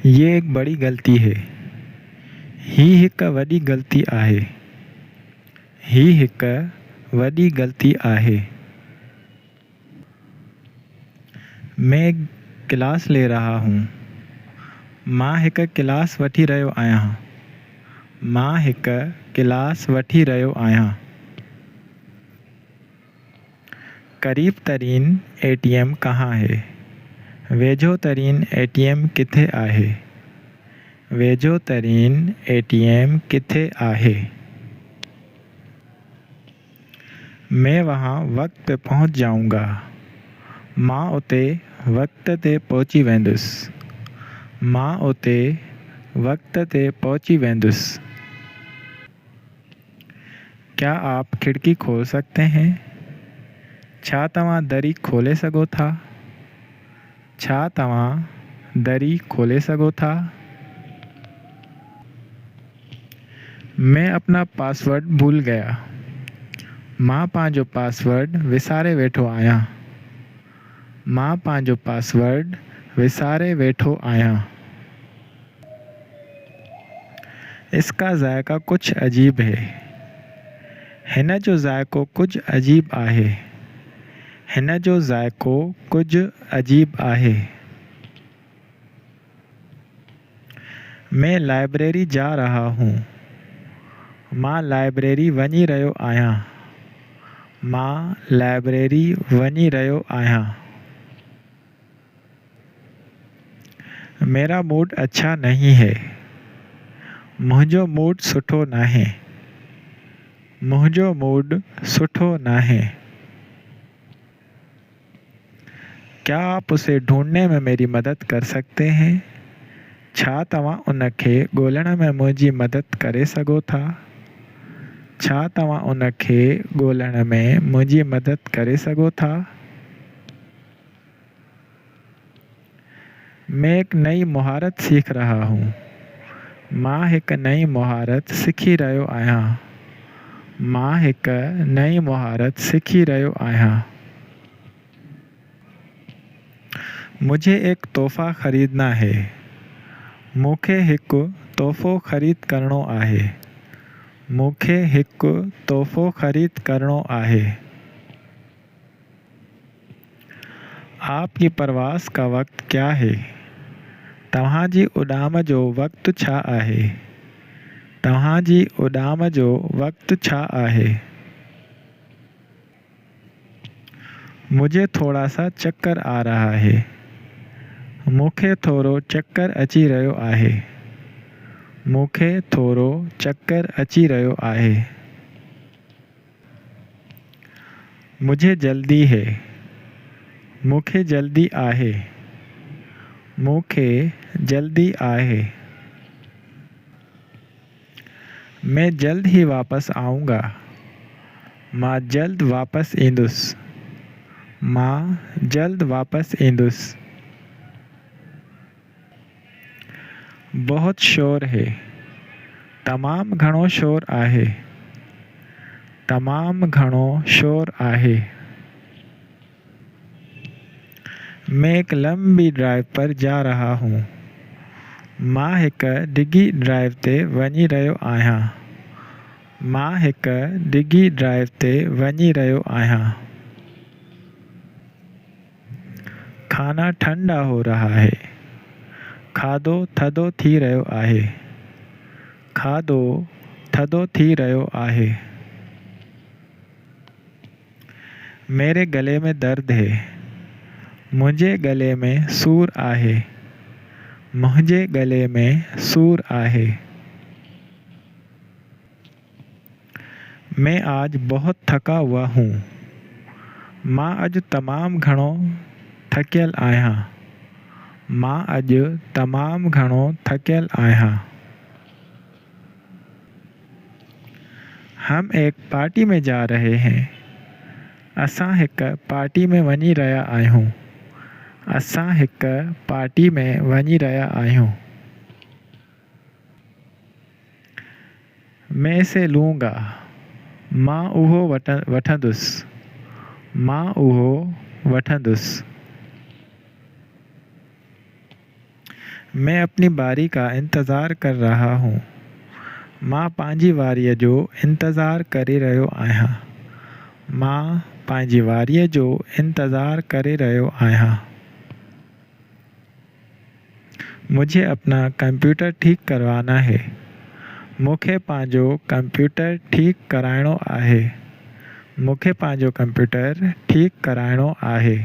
یہ ایک بڑی غلطی ہے. ہی हिक वॾी ग़लती आहे. ही हिक वॾी ग़लती आहे. मैं क्लास ले रहा हूँ. मां हिक क्लास वठी रहियो आहियां. मां हिक क्लास वठी रहियो आहियां. करीब तरीन ATM कहाँ है? वेझो तरीन ATM किथे आहे? वेझो तरीन ATM किथे आहे? मैं वहाँ वक्त पे पहुँच जाऊँगा. मां उते वक्त ते पहुची वेंदुसि. मां उते वक्त ते पहुची वेंदुसि. क्या आप खिड़की खोल सकते हैं? छा तव्हां दरी खोले सघो था? छा तव्हां दरी खोले सघो था? मैं अपना पासवर्ड भूल गया. मां पंहिंजो पासवर्ड विसारे वेठो आहियां. मां पंहिंजो पासवर्ड विसारे वेठो आहियां. इसका ज़ायका कुछ अजीब है. हिन जो ज़ाइको कुझु अजीब आहे. हिन जो ज़ाइको कुझु अजीब आहे. मैं लाइब्रेरी जा रहा हूँ. मां लाइब्रेरी वञी रहियो आहियां. मां लाइब्रेरी वञी रहियो आहियां. मेरा मूड अच्छा नहीं है. मुंहिंजो मूड सुठो नाहे. मुंहिंजो मूड सुठो नाहे. क्या आप उसे ढूंढने में मेरी मदद कर सकते हैं? छा तव्हां उन खे ॻोल्हण में मुंहिंजी मदद करे सघो था? छा तव्हां उन खे ॻोल्हण में मुंहिंजी मदद करे सघो था? मैं एक नई महारत सीख रहा हूँ. मां हिक नई महारत सिखी रहियो आहियां. मां हिक नई महारत सिखी रहियो आहियां. मुझे एक तोहफ़ा ख़रीदना है. मूंखे हिकु तोहफ़ो ख़रीद करणो आहे. मूंखे हिकु तोहफ़ो ख़रीद करणो आहे. आपकी परवाज़ का वक़्त क्या है? तव्हांजी उॾाम जो वक़्तु छा आहे? तव्हांजी उॾाम जो वक़्तु छा आहे? मुझे थोड़ा सा चक्कर आ रहा है. मूंखे थोरो चक्कर अची रहियो आहे. मूंखे थोरो चक्कर अची रहियो आहे. मुझे जल्दी है. मूंखे जल्दी आहे. मूंखे जल्दी आहे. मैं जल्द ही वापस आऊँगा. मां जल्द वापस ईंदुसि. मां जल्द वापस ईंदुसि. बहुत शोर है. तमामु घणो शोर आहे. तमामु घणो शोर आहे. मैं एक लंबी ड्राइव पर जा रहा हूँ. मां हिक डिघी ड्राइव ते वञी रहियो आहियां. मां हिक डिघी ड्राइव ते वञी रहियो आहियां. खाना ठंडा हो रहा है. खाधो थधो थी रहियो आहे. खाधो थधो थी रहियो आहे. मेरे गले में दर्द है. मुंहिंजे गले में सूर आहे. मुंहिंजे गले में सूर आहे. मैं आज बहुत थका हुआ हूँ. मां अॼु तमामु घणो थकियल आहियां. मां अॼु तमामु घणो थकियल आहियां. हम एक पार्टी में जा रहे हैं. असां हिक पार्टी में वञी रहिया आहियूं. असां हिक पार्टी में वञी रहिया आहियूं. मैं इसे लूँगा. मां उहो वठंदुसि. मां उहो वठंदुसि. मैं अपनी बारी का इंतज़ार कर रहा हूँ। मां पंहिंजी वारीअ जो इंतज़ारु करे रहियो आहियां। मां पंहिंजी वारीअ जो इंतज़ारु करे रहियो आहियां। मुझे अपना कंप्यूटर ठीक करवाना है। मूंखे पंहिंजो कंप्यूटर ठीक कराइणो आहे। मूंखे पंहिंजो कंप्यूटर ठीक कराइणो आहे।